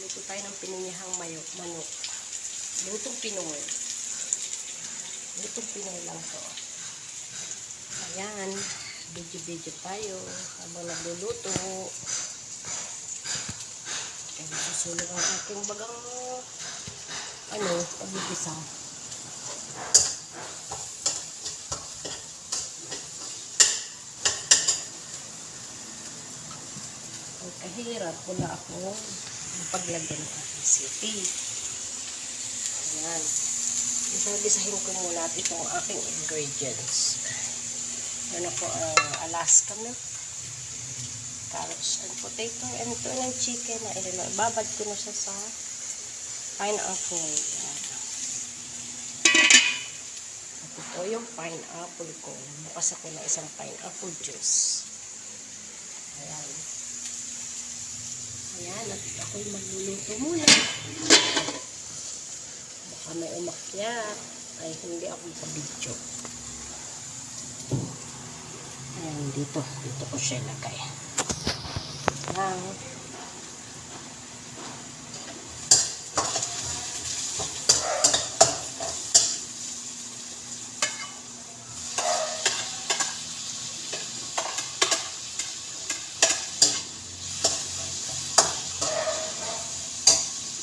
Luto tayo ng pininyahang manok. Lutong Pinoy. Lutong Pinoy lang to. Ayan. Video tayo habang nagluluto. Kaya susunog ang aking bagang pag-ibisa. Ang kahirap, wala ako paglagyan ng aking city. Ayan. Isabisahin ko muna itong aking ingredients. Ano po, Alaska milk, carrots and potato, and ito ng chicken na babad ko na siya sa pineapple. Ayan. At ito yung pineapple ko. Bukas ako na isang pineapple juice. Ayan. Ayan, at ako'y magluluto muna. Baka may umakyat, ay hindi ako magpa-video. Ayan, dito ko siya ilagay. Ayan.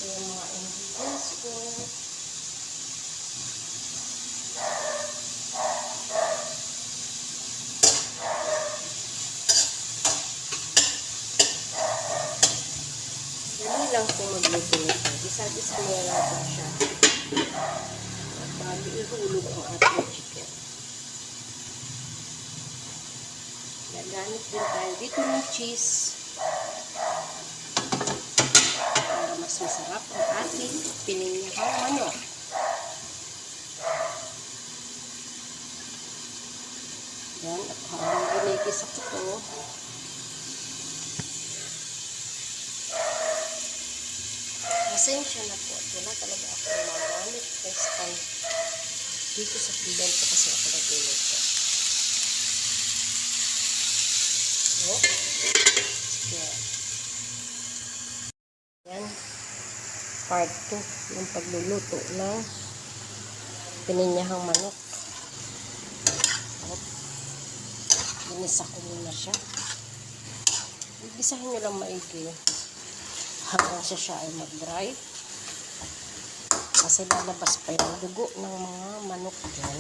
Ayan mga ingredients ko. Lang po magluto nito. Isa-isa nila natin siya. At bago ihulog ang ating chicken. Gagamit din tayo dito ng cheese. Para mas masarap ang ating pininyahang manok. Yan. At habang ginigisa ko ito, pasensya na po at wala talaga ako magamit next time dito sa pindal ko kasi ako nagluluto. No? Sige. Yan. Part 2 yung pagluluto ng pininyahang manok. Ginisa ko muna siya. Ibisahin nyo lang maigi hanggang siya ay mag-dry. Kasi lalabas pa yung dugo ng mga manok dyan.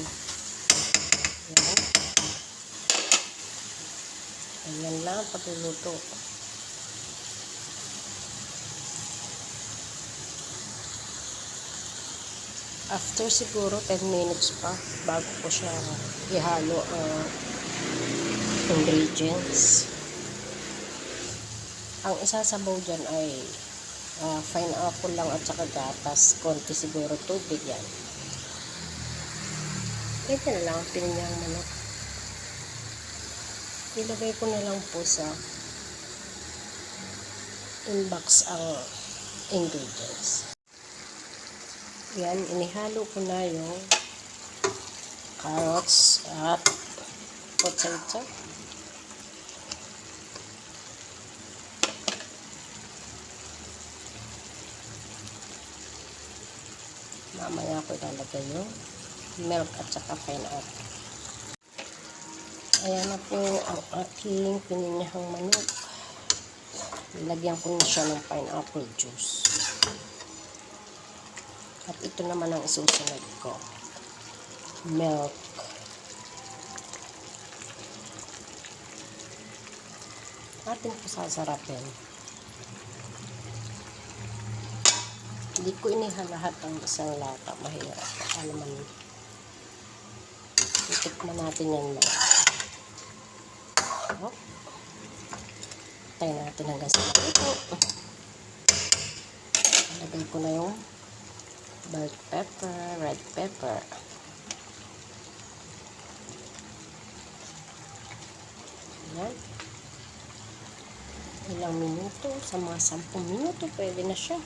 Ayan. Ayan lang pagluluto. After siguro 10 minutes pa bago ko siya ihalo ang ingredients. Ang isasabaw dyan ay pineapple lang at saka gatas. Konti siguro tubig yan. Ganyan lang, pininyahang manok. Ilagay ko na lang po sa inbox ang ingredients. Yan, inihalo ko na yung carrots at potato. Mamaya ko ilalagay yung milk at saka pineapple. Ayan na po ang aking pininyahang manok. Nilagyan ko na siya ng pineapple juice. At ito naman ang isusunod ko. Milk. Atin po sasarapin. Hindi ko inihalahat ang isang lata. Mahirap. Baka naman titikman natin yan lang. Oh. Tayo natin hanggang sa ito. Lagay ko na yung bell pepper, red pepper. Ayan. Ilang minuto, sa mga 10 minuto, pwede na siya.